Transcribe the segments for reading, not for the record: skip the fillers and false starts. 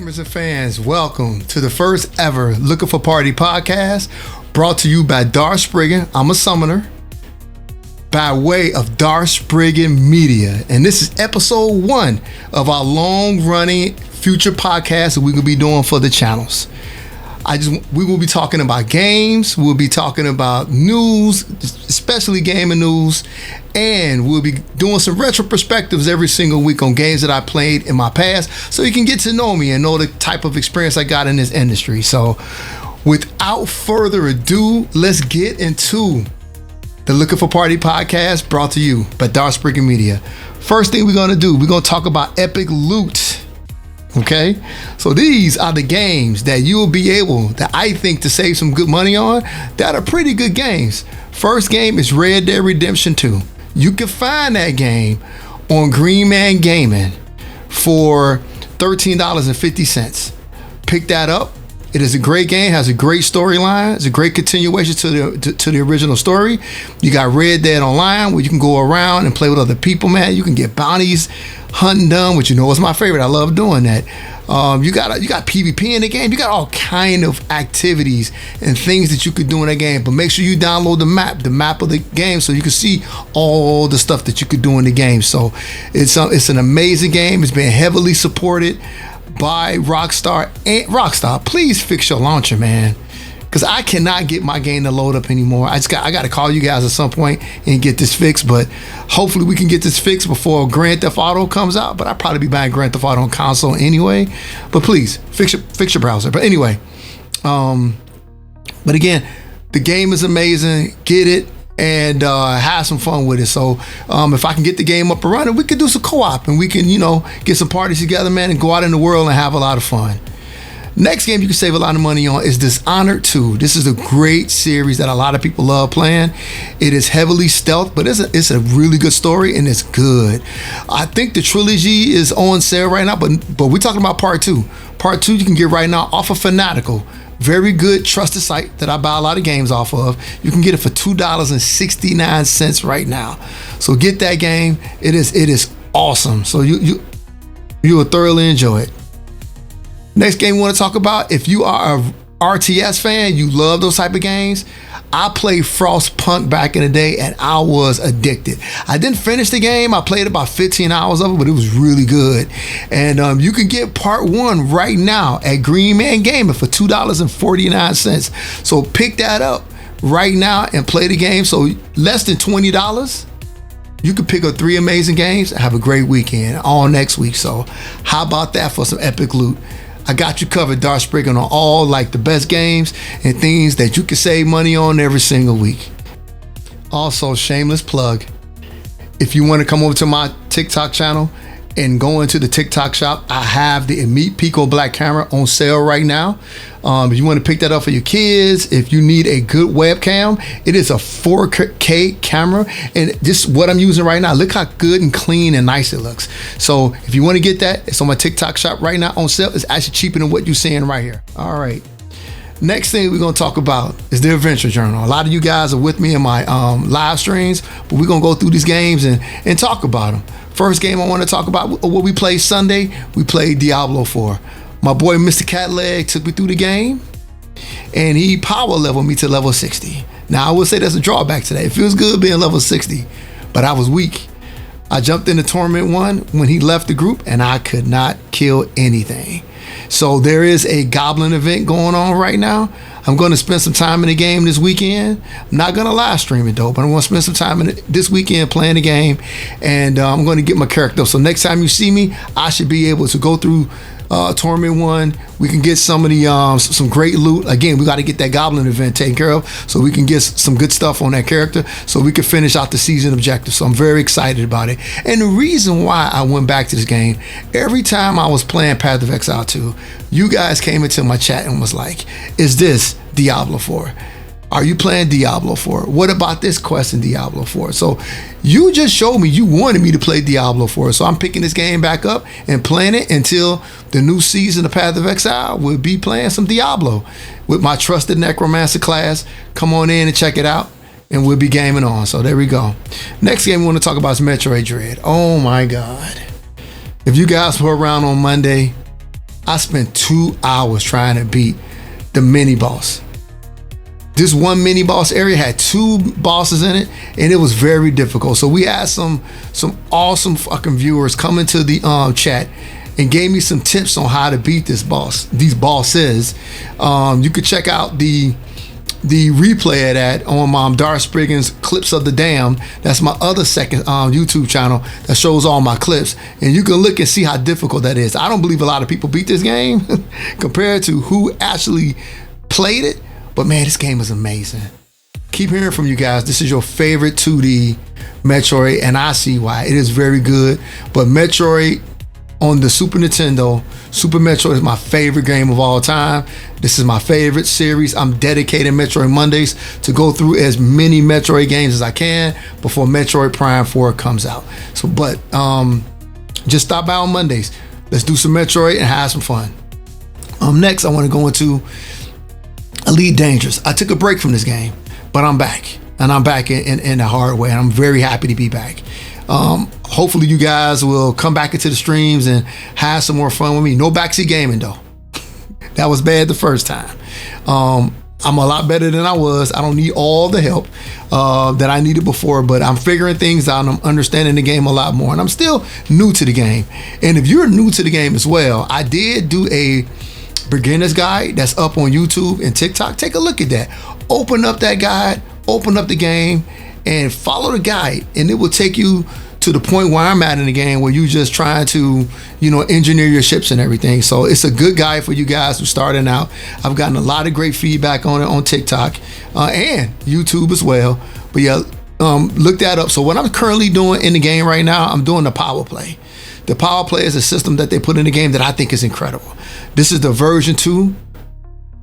gamers and fans, welcome to the first ever Looking for Party podcast, brought to you by Dar Spriggan. I'm a summoner by way of Dar Spriggan Media, and this is episode 1 of our long-running future podcast that we're gonna be doing for the channels. We will be talking about games, we'll be talking about news, especially gaming news, and we'll be doing some retro perspectives every single week on games that I played in my past, so you can get to know me and know the type of experience I got in this industry. So without further ado, let's get into the Looking for Party podcast, brought to you by Dar Spriggan Media. First thing we're gonna do, we're gonna talk about epic loot. Okay, so these are the games that you will be able, that I think, to save some good money on, that are pretty good games. First game is Red Dead Redemption 2. You can find that game on Green Man Gaming for $13.50. Pick that up. It is a great game, has a great storyline. It's a great continuation to the original story. You got Red Dead Online, where you can go around and play with other people, man. You can get bounties, hunting done, which you know is my favorite. I love doing that. You got PvP in the game. You got all kind of activities and things that you could do in that game. But make sure you download the map of the game, so you can see all the stuff that you could do in the game. So it's an amazing game. It's been heavily supported by Rockstar. And Rockstar, please fix your launcher, man, because I cannot get my game to load up anymore. I got to call you guys at some point and get this fixed, but hopefully we can get this fixed before Grand Theft Auto comes out. But I'll probably be buying Grand Theft Auto on console anyway. But please fix your browser. But anyway, but again, the game is amazing. Get it and have some fun with it. So if I can get the game up and running, we could do some co-op and we can, get some parties together, man, and go out in the world and have a lot of fun. Next game you can save a lot of money on is Dishonored 2. This is a great series that a lot of people love playing. It is heavily stealth, but it's a really good story and it's good. I think the trilogy is on sale right now, but we're talking about part 2. Part 2 you can get right now off of Fanatical. Very good, trusted site that I buy a lot of games off of. You can get it for $2.69 right now. So get that game. It is awesome. So you will thoroughly enjoy it. Next game we want to talk about, if you are a RTS fan, you love those type of games. I played Frostpunk back in the day and I was addicted. I didn't finish the game. I played about 15 hours of it, but it was really good. And you can get part 1 right now at Green Man Gaming for $2.49. So pick that up right now and play the game. So less than $20. You can pick up 3 amazing games and have a great weekend all next week. So how about that for some epic loot? I got you covered, Dar Spriggan, on all like the best games and things that you can save money on every single week. Also, shameless plug, if you want to come over to my TikTok channel and go into the TikTok shop, I have the Meet Pico Black camera on sale right now. If you want to pick that up for your kids, if you need a good webcam, it is a 4K camera, and just what I'm using right now, look how good and clean and nice it looks. So if you want to get that, it's on my TikTok shop right now on sale. It's actually cheaper than what you're seeing right here. All right. Next thing we're going to talk about is the Adventure Journal. A lot of you guys are with me in my live streams, but we're going to go through these games and talk about them. First game I want to talk about, what we played Sunday, we played Diablo 4. My boy Mr. Catleg took me through the game and he power leveled me to level 60. Now I will say there's a drawback to that. It feels good being level 60, but I was weak. I jumped into Tournament 1 when he left the group and I could not kill anything. So there is a goblin event going on right now. I'm going to spend some time in the game this weekend. I'm not going to live stream it though, but I'm going to spend some time this weekend playing the game, and I'm going to get my character up. So next time you see me, I should be able to go through Tournament 1. We can get some of the some great loot. Again, we got to get that goblin event taken care of so we can get some good stuff on that character so we can finish out the season objective. So I'm very excited about it. And the reason why I went back to this game, every time I was playing Path of Exile 2, you guys came into my chat and was like, is this Diablo 4? Are you playing Diablo 4? What about this quest in Diablo 4? So you just showed me you wanted me to play Diablo 4. So I'm picking this game back up and playing it until the new season of Path of Exile. We'll be playing some Diablo with my trusted Necromancer class. Come on in and check it out and we'll be gaming on. So there we go. Next game we want to talk about is Metroid Dread. Oh my God. If you guys were around on Monday, I spent 2 hours trying to beat the mini boss. This one mini boss area had 2 bosses in it, and it was very difficult. So we had some awesome fucking viewers come into the chat and gave me some tips on how to beat these bosses. You could check out the replay of that on Dar Spriggan's Clips of the Damned. That's my other second YouTube channel that shows all my clips, and you can look and see how difficult that is. I don't believe a lot of people beat this game compared to who actually played it, but man, this game is amazing. Keep hearing from you guys. This is your favorite 2D Metroid, and I see why. It is very good, but Metroid on the Super Nintendo, Super Metroid is my favorite game of all time. This is my favorite series. I'm dedicating Metroid Mondays to go through as many Metroid games as I can before Metroid Prime 4 comes out. So, but just stop by on Mondays. Let's do some Metroid and have some fun. Next, I want to go into Elite Dangerous. I took a break from this game, but I'm back, and I'm back in a hard way. And I'm very happy to be back. Hopefully you guys will come back into the streams and have some more fun with me. No backseat gaming though. That was bad the first time. I'm a lot better than I was. I don't need all the help that I needed before, but I'm figuring things out and I'm understanding the game a lot more. And I'm still new to the game. And if you're new to the game as well, I did do a beginner's guide that's up on YouTube and TikTok. Take a look at that. Open up that guide, open up the game, and follow the guide, and it will take you to the point where I'm at in the game, where you just trying to, engineer your ships and everything. So it's a good guide for you guys who starting out. I've gotten a lot of great feedback on it on TikTok and YouTube as well. But yeah, look that up. So what I'm currently doing in the game right now, I'm doing the power play. The power play is a system that they put in the game that I think is incredible. This is the version 2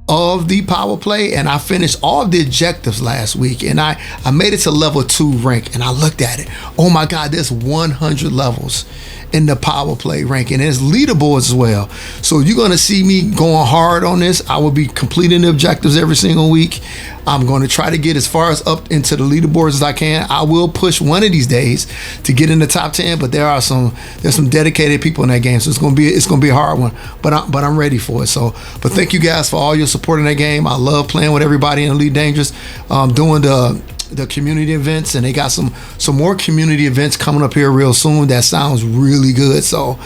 of the power play, and I finished all of the objectives last week, and I made it to level 2 rank, and I looked at it. Oh my God, there's 100 levels in the power play rank, and there's leaderboards as well. So you're gonna see me going hard on this. I will be completing the objectives every single week. I'm going to try to get as far as up into the leaderboards as I can. I will push one of these days to get in the top 10, but there's some dedicated people in that game, so it's gonna be a hard one. But I'm ready for it. So, but thank you guys for all your support in that game. I love playing with everybody in Elite Dangerous. Doing the community events, and they got some more community events coming up here real soon. That sounds really good. So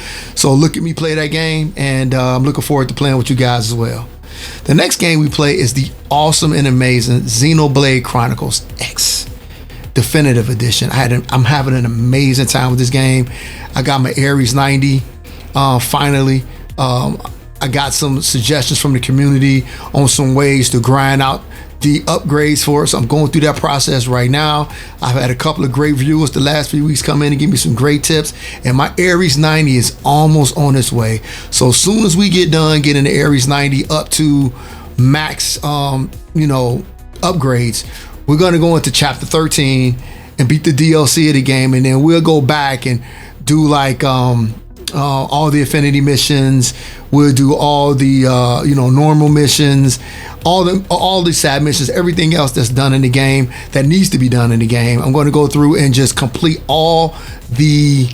look at me play that game, and I'm looking forward to playing with you guys as well. The next game we play is the awesome and amazing Xenoblade Chronicles X Definitive Edition. I'm having an amazing time with this game. I got my Ares 90 finally. I got some suggestions from the community on some ways to grind out the upgrades for it. So I'm going through that process right now. I've had a couple of great viewers the last few weeks come in and give me some great tips, and my Ares 90 is almost on its way. So as soon as we get done getting the Ares 90 up to max upgrades, we're going to go into chapter 13 and beat the DLC of the game, and then we'll go back and do like all the affinity missions. We'll do all the normal missions, all the side missions, everything else that's done in the game that needs to be done in the game. I'm going to go through and just complete all the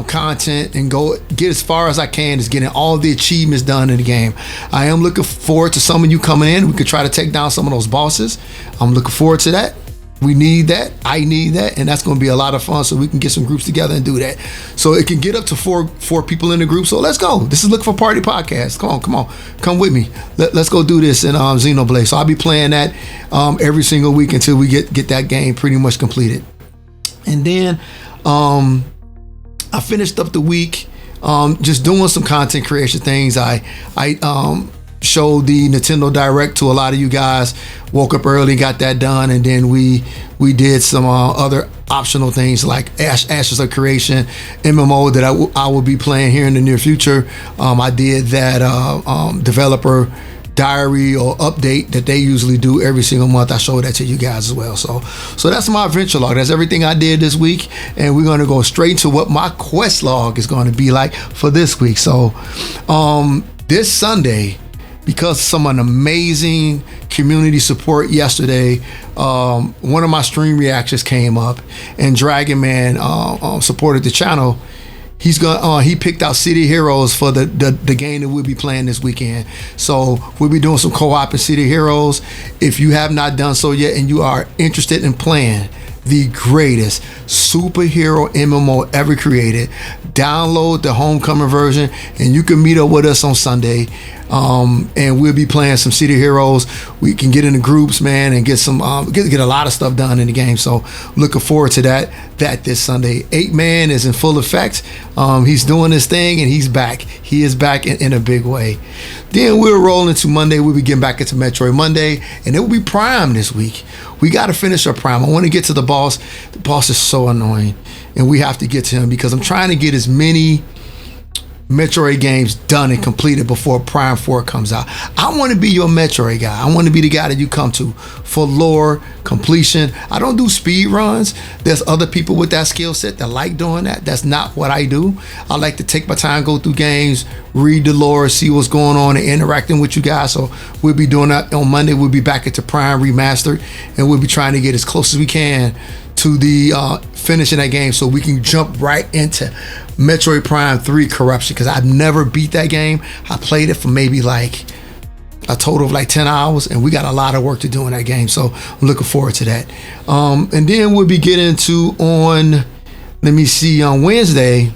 content and go get as far as I can, is getting all the achievements done in the game. I am looking forward to some of you coming in. We could try to take down some of those bosses. I'm looking forward to that. We need that. I need that, and that's going to be a lot of fun. So we can get some groups together and do that. So it can get up to four people in the group. So let's go. This is Look for Party Podcast. Come on, come with me. Let's go do this in Xenoblade. So I'll be playing that every single week until we get that game pretty much completed. And then I finished up the week just doing some content creation things. I showed the Nintendo Direct to a lot of you guys. Woke up early, got that done, and then we did some other optional things like Ashes of Creation MMO that I will be playing here in the near future. I did that developer diary or update that they usually do every single month. I showed that to you guys as well. So that's my adventure log. That's everything I did this week, and we're going to go straight to what my quest log is going to be like for this week. So this Sunday, because of some amazing community support yesterday, one of my stream reactions came up, and Dragon Man supported the channel. he picked out City Heroes for the game that we'll be playing this weekend. So we'll be doing some co-op in City Heroes. If you have not done so yet and you are interested in playing the greatest superhero MMO ever created, download the Homecoming version and you can meet up with us on Sunday. And we'll be playing some City Heroes. We can get into groups, man, and get some get a lot of stuff done in the game. So looking forward to that this Sunday. 8-Man is in full effect. He's doing his thing and he's back. He is back in a big way. Then we're rolling to Monday. We'll be getting back into Metroid Monday, and it will be Prime this week. We got to finish our Prime. I want to get to the boss. The boss is so annoying, and we have to get to him because I'm trying to get as many Metroid games done and completed before Prime 4 comes out. I want to be your Metroid guy. I want to be the guy that you come to for lore, completion. I don't do speed runs. There's other people with that skill set that like doing that. That's not what I do. I like to take my time, go through games, read the lore, see what's going on, and interacting with you guys. So we'll be doing that on Monday. We'll be back into Prime Remastered, and we'll be trying to get as close as we can to the finishing that game so we can jump right into Metroid Prime 3 Corruption, because I've never beat that game. I played it for maybe like a total of like 10 hours, and we got a lot of work to do in that game, so I'm looking forward to that. And then we'll be getting to on Wednesday,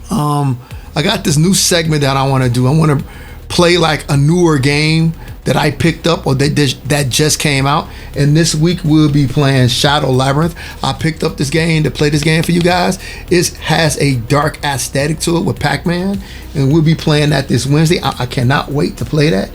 I got this new segment that I want to do. I want to play like a newer game that I picked up or that just came out. And this week we'll be playing Shadow Labyrinth. I picked up this game to play this game for you guys. It has a dark aesthetic to it with Pac-Man, and we'll be playing that this Wednesday. I cannot wait to play that.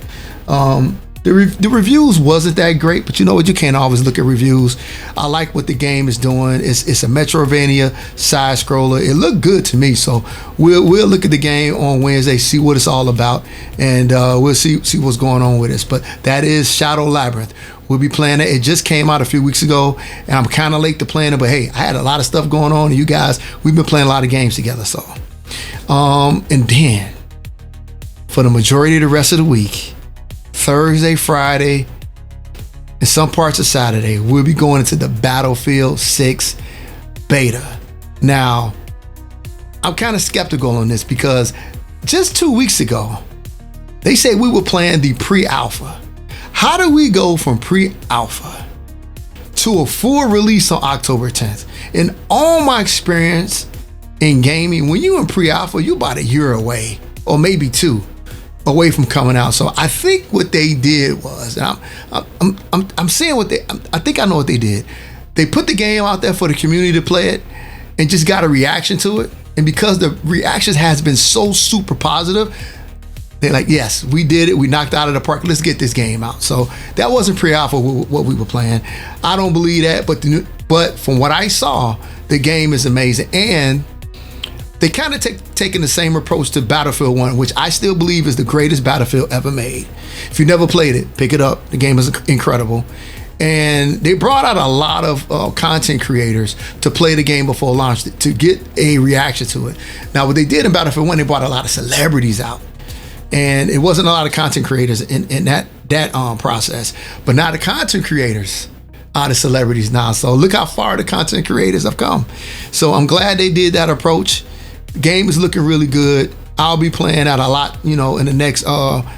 The reviews wasn't that great, but you know what? You can't always look at reviews. I like what the game is doing. It's a Metroidvania side scroller. It looked good to me, so we'll look at the game on Wednesday, see what it's all about, and we'll see what's going on with this. But that is Shadow Labyrinth. We'll be playing it. It just came out a few weeks ago, and I'm kind of late to playing it, but hey, I had a lot of stuff going on, and you guys, we've been playing a lot of games together. So, and then for the majority of the rest of the week, Thursday, Friday, and some parts of Saturday, we'll be going into the Battlefield 6 beta. Now, I'm kind of skeptical on this because just 2 weeks ago, they said we were playing the pre-alpha. How do we go from pre-alpha to a full release on October 10th? In all my experience in gaming, when you're in pre-alpha, you're about a year away, or maybe 2 away from coming out. So I think what they did was, and I'm saying I think I know what they did. They put the game out there for the community to play it and just got a reaction to it. And because the reaction has been so super positive, they're like, yes, we did it. We knocked out of the park. Let's get this game out. So that wasn't pre-alpha what we were playing. I don't believe that, but from what I saw, the game is amazing. And they kind of taking the same approach to Battlefield 1, which I still believe is the greatest Battlefield ever made. If you never played it, pick it up. The game is incredible. And they brought out a lot of content creators to play the game before launch to get a reaction to it. Now, what they did in Battlefield 1, they brought a lot of celebrities out. And it wasn't a lot of content creators in that process. But now the content creators are the celebrities now. So look how far the content creators have come. So I'm glad they did that approach. The game is looking really good. I'll be playing that a lot, in the next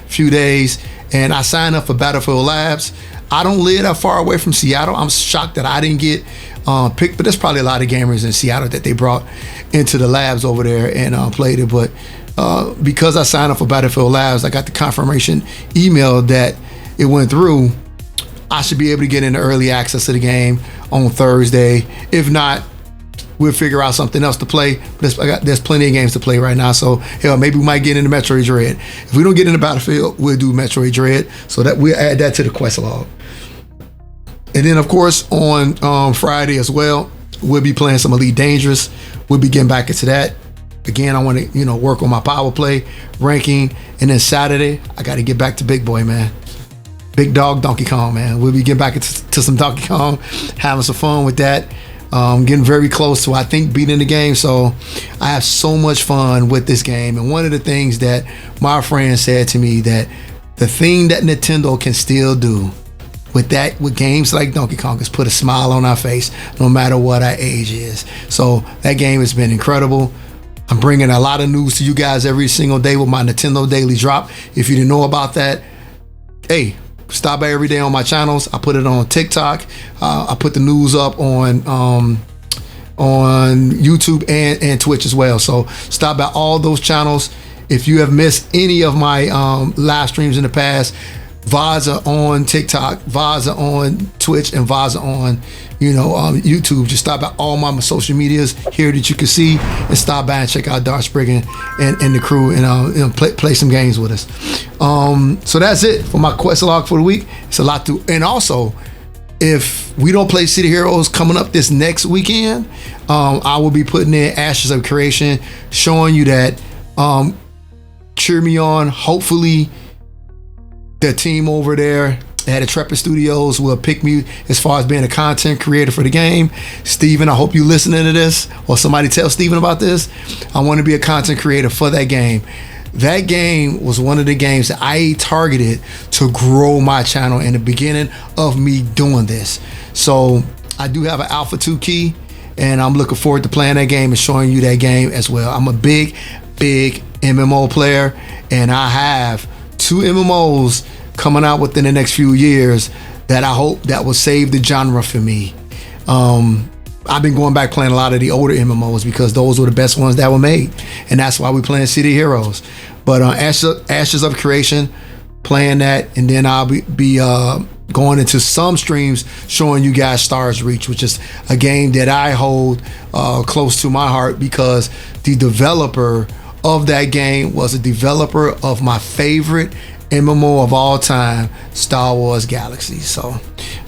few days. And I signed up for Battlefield Labs. I don't live that far away from Seattle. I'm shocked that I didn't get picked, but there's probably a lot of gamers in Seattle that they brought into the labs over there and played it. But because I signed up for Battlefield Labs, I got the confirmation email that it went through. I should be able to get into early access to the game on Thursday. If not, we'll figure out something else to play. There's plenty of games to play right now. So hell, maybe we might get into Metroid Dread. If we don't get into Battlefield, we'll do Metroid Dread. So that we'll add that to the quest log. And then of course on Friday as well, we'll be playing some Elite Dangerous. We'll be getting back into that. Again, I want to work on my power play ranking. And then Saturday, I got to get back to Big Boy, man. Big Dog Donkey Kong, man. We'll be getting back to some Donkey Kong, having some fun with that. Getting very close to, I think, beating the game. So I have so much fun with this game. And one of the things that my friend said to me, that the thing that Nintendo can still do with games like Donkey Kong is put a smile on our face no matter what our age is. So that game has been incredible. I'm bringing a lot of news to you guys every single day with my Nintendo Daily Drop. If you didn't know about that, hey, stop by every day on my channels. I put it on TikTok. I put the news up on YouTube and Twitch as well. So stop by all those channels. If you have missed any of my live streams in the past, VODs are on TikTok, VODs are on Twitch, and VODs are on YouTube. Just stop by all my social medias here that you can see, and stop by and check out Darth Spriggan and the crew, and play some games with us. So that's it for my quest log for the week. It's a lot to, and also, if we don't play City Heroes coming up this next weekend, I will be putting in Ashes of Creation, showing you that. Cheer me on. Hopefully, the team over there at Intrepid Studios will pick me as far as being a content creator for the game. Steven, I hope you listening to this, or somebody tell Steven about this. I want to be a content creator for that game. That game was one of the games that I targeted to grow my channel in the beginning of me doing this. So I do have an Alpha 2 key, and I'm looking forward to playing that game and showing you that game as well. I'm a big MMO player, and I have 2 MMOs coming out within the next few years that I hope that will save the genre for me. I've been going back playing a lot of the older MMOs because those were the best ones that were made, and that's why we're playing City Heroes. But Ashes of Creation, playing that, and then I'll be going into some streams showing you guys Stars Reach, which is a game that I hold close to my heart because the developer of that game was a developer of my favorite MMO of all time, Star Wars Galaxy. So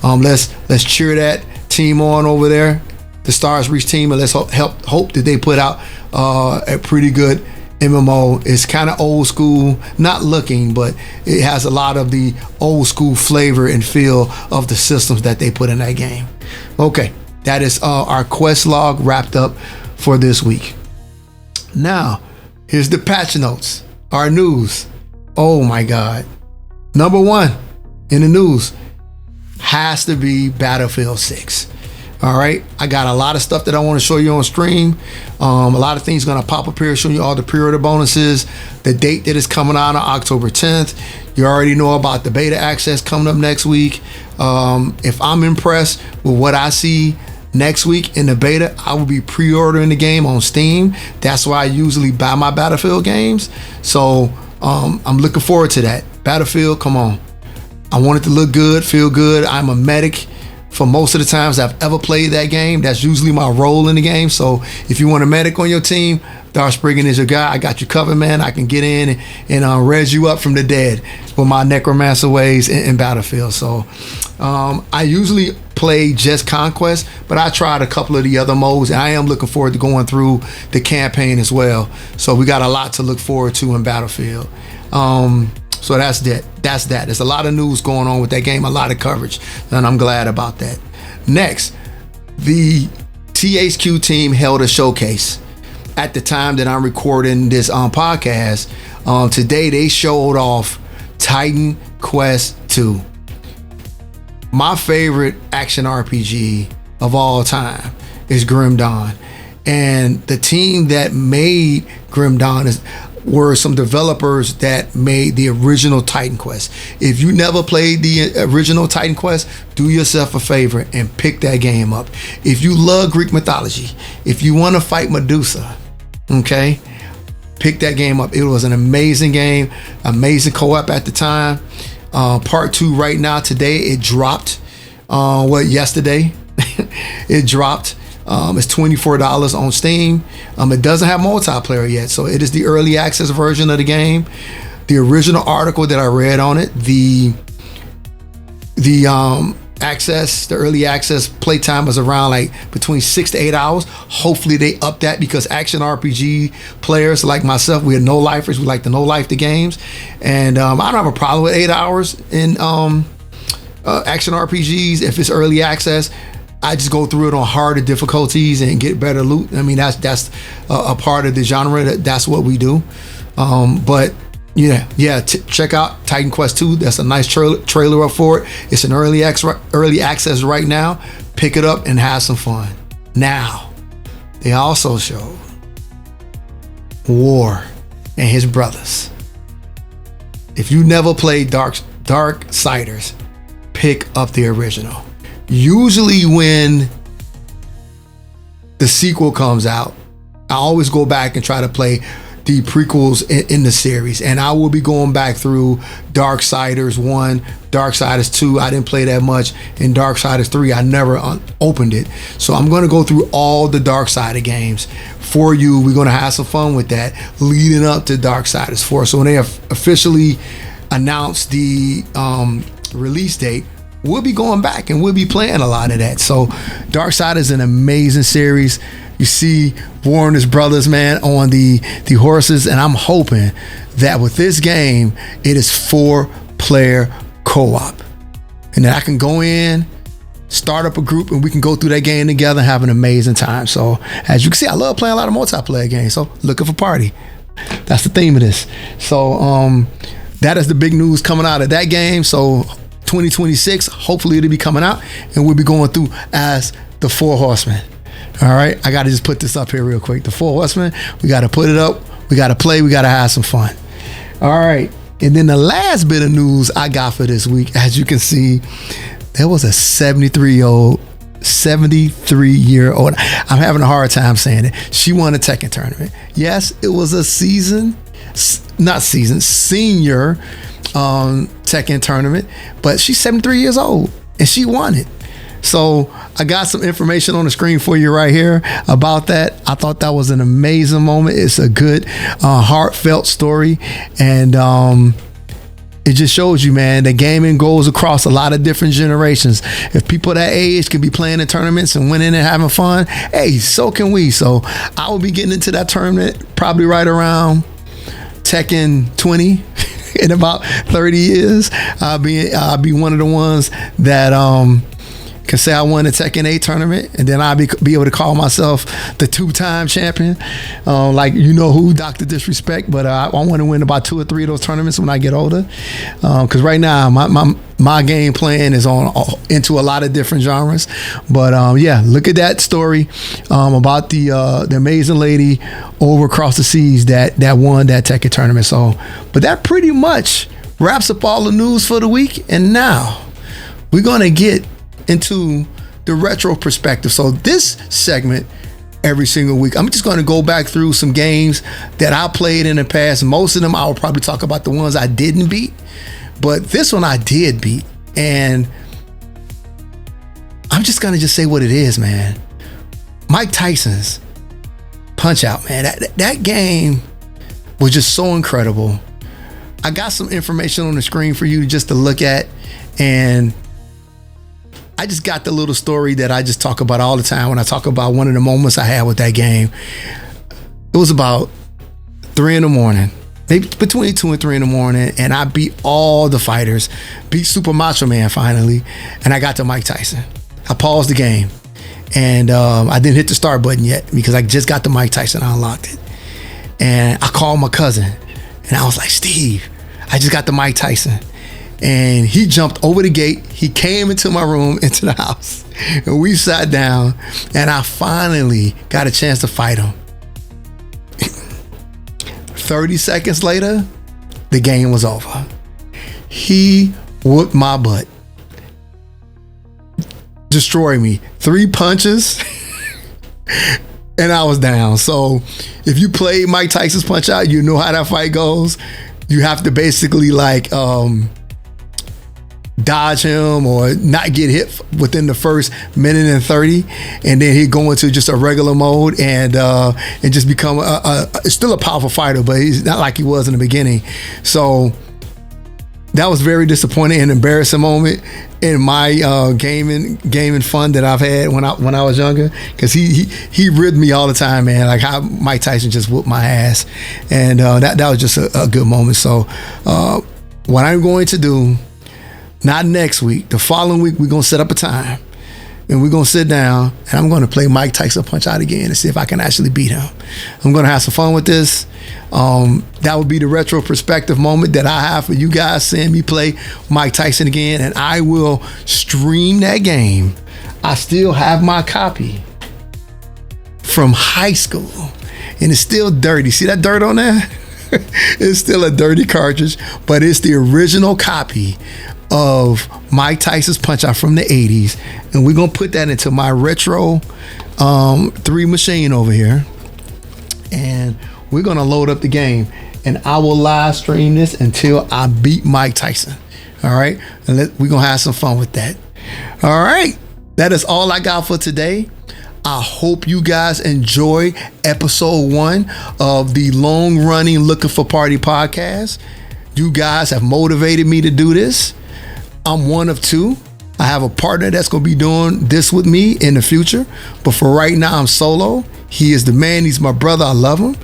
let's cheer that team on over there, the Stars Reach team, and let's hope that they put out a pretty good MMO. It's kind of old school, not looking, but it has a lot of the old school flavor and feel of the systems that they put in that game. Okay, that is our quest log wrapped up for this week. Now, here's the patch notes, our news. Oh my God. Number 1 in the news has to be Battlefield 6. All right, I got a lot of stuff that I want to show you on stream. A lot of things going to pop up here, showing you all the pre-order bonuses, the date that is coming out on October 10th. You already know about the beta access coming up next week. If I'm impressed with what I see next week in the beta, I will be pre-ordering the game on Steam. That's why I usually buy my Battlefield games. So I'm looking forward to that. Battlefield, come on. I want it to look good, feel good. I'm a medic. For most of the times I've ever played that game, that's usually my role in the game. So if you want a medic on your team, Darth Spriggan is your guy. I got you covered, man. I can get in and res you up from the dead with my necromancer ways in Battlefield. So I usually play just Conquest, but I tried a couple of the other modes, and I am looking forward to going through the campaign as well. So we got a lot to look forward to in Battlefield. So that's that. There's a lot of news going on with that game, a lot of coverage, and I'm glad about that. Next, the THQ team held a showcase at the time that I'm recording this podcast. Today they showed off Titan Quest 2. My favorite action RPG of all time is Grim Dawn, and the team that made Grim Dawn were some developers that made the original Titan Quest. If you never played the original Titan Quest, do yourself a favor and pick that game up. If you love Greek mythology, if you want to fight Medusa, okay, pick that game up. It was an amazing game, amazing co-op at the time. Part 2 right now, today, it dropped. Yesterday? It dropped. It's $24 on Steam. It doesn't have multiplayer yet, so it is the early access version of the game. The original article that I read on it, the early access playtime was around like between 6 to 8 hours. Hopefully they up that, because action RPG players like myself, we are no lifers. We like to no life the games, and I don't have a problem with 8 hours in action RPGs if it's early access. I just go through it on harder difficulties and get better loot. I mean, that's a part of the genre. That's what we do. But check out Titan Quest 2. That's a nice trailer up for it. It's an early access right now. Pick it up and have some fun. Now, they also showed War and his brothers. If you never played Darksiders, pick up the original. Usually when the sequel comes out, I always go back and try to play the prequels in the series, and I will be going back through Darksiders 1, Darksiders 2, I didn't play that much, and Darksiders 3, I never opened it. So I'm going to go through all the Darksiders games for you. We're going to have some fun with that leading up to Darksiders 4. So when they officially announce the release date, we'll be going back and we'll be playing a lot of that. So Darksiders is an amazing series. You see War and his brothers, man, on the horses, and I'm hoping that with this game, it is 4-player co-op. And then I can go in, start up a group, and we can go through that game together and have an amazing time. So as you can see, I love playing a lot of multiplayer games, so looking for party. That's the theme of this. So that is the big news coming out of that game. So 2026, hopefully it'll be coming out, and we'll be going through as the 4 Horsemen. All right, I got to just put this up here real quick. The 4 Horsemen, we got to put it up. We got to play. We got to have some fun. All right, and then the last bit of news I got for this week, as you can see, there was a 73-year-old. I'm having a hard time saying it. She won a Tekken tournament. Yes, it was a senior Tekken tournament, but she's 73 years old and she won it. So I got some information on the screen for you right here about that. I thought that was an amazing moment. It's a good, heartfelt story. And it just shows you, man, that gaming goes across a lot of different generations. If people that age can be playing in tournaments and winning and having fun, hey, so can we. So I will be getting into that tournament probably right around Tekken 20. In about 30 years, I'll be one of the ones that can say I won the Tekken 8 tournament, and then I'll be able to call myself the 2-time champion, like you know who, Dr. Disrespect. But I want to win about 2 or 3 of those tournaments when I get older, because right now my game plan is into a lot of different genres. But yeah, look at that story about the amazing lady over across the seas that won that Tekken tournament. So, but that pretty much wraps up all the news for the week. And now we're gonna get into the retro perspective. So this segment, every single week, I'm just going to go back through some games that I played in the past. Most of them I will probably talk about the ones I didn't beat, but this one I did beat, and I'm just going to say what it is, man. Mike Tyson's Punch-Out, man. That game was just so incredible. I got some information on the screen for you just to look at, and I just got the little story that I just talk about all the time when I talk about one of the moments I had with that game. It was about 3 in the morning, maybe between 2 and 3 in the morning, and I beat all the fighters, beat Super Macho Man finally, and I got to Mike Tyson. I paused the game, and I didn't hit the start button yet because I just got to Mike Tyson. I unlocked it, and I called my cousin, and I was like, Steve, I just got to Mike Tyson. And he jumped over the gate. He came into my room, into the house, and we sat down, and I finally got a chance to fight him. 30 seconds later, the game was over. He whooped my butt, destroyed me. 3 punches, and I was down. So if you play Mike Tyson's Punch-Out, you know how that fight goes. You have to basically like dodge him or not get hit within the first minute and 30, and then he'd go into just a regular mode and just become still a powerful fighter, but he's not like he was in the beginning. So that was very disappointing and embarrassing moment in my gaming fun that I've had when I was younger, because he ribbed me all the time, man, like how Mike Tyson just whooped my ass, and that was just a good moment. So what I'm going to do, not next week, the following week, we're going to set up a time and we're going to sit down and I'm going to play Mike Tyson Punch-Out again and see if I can actually beat him. I'm going to have some fun with this. That would be the retro perspective moment that I have for you guys, seeing me play Mike Tyson again, and I will stream that game. I still have my copy from high school, and it's still dirty. See that dirt on there? It's still a dirty cartridge, but it's the original copy of Mike Tyson's Punch-Out from the 80s. And we're going to put that into my Retro 3 machine over here. And we're going to load up the game. And I will live stream this until I beat Mike Tyson. All right? And we're going to have some fun with that. All right. That is all I got for today. I hope you guys enjoy episode 1 of the long-running Looking for Party podcast. You guys have motivated me to do this. I'm one of 2. I have a partner that's going to be doing this with me in the future. But for right now, I'm solo. He is the man. He's my brother. I love him.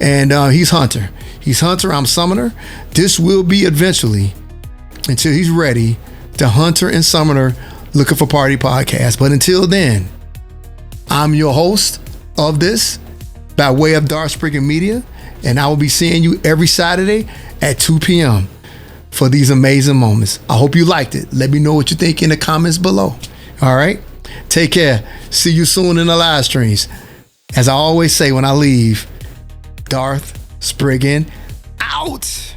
And he's Hunter. He's Hunter. I'm Summoner. This will be eventually, until he's ready, the Hunter and Summoner Looking for Party podcast. But until then, I'm your host of this by way of Dark Spriggan Media, and I will be seeing you every Saturday at 2 p.m. for these amazing moments. I hope you liked it. Let me know what you think in the comments below. All right? Take care. See you soon in the live streams. As I always say when I leave, Darth Spriggan out.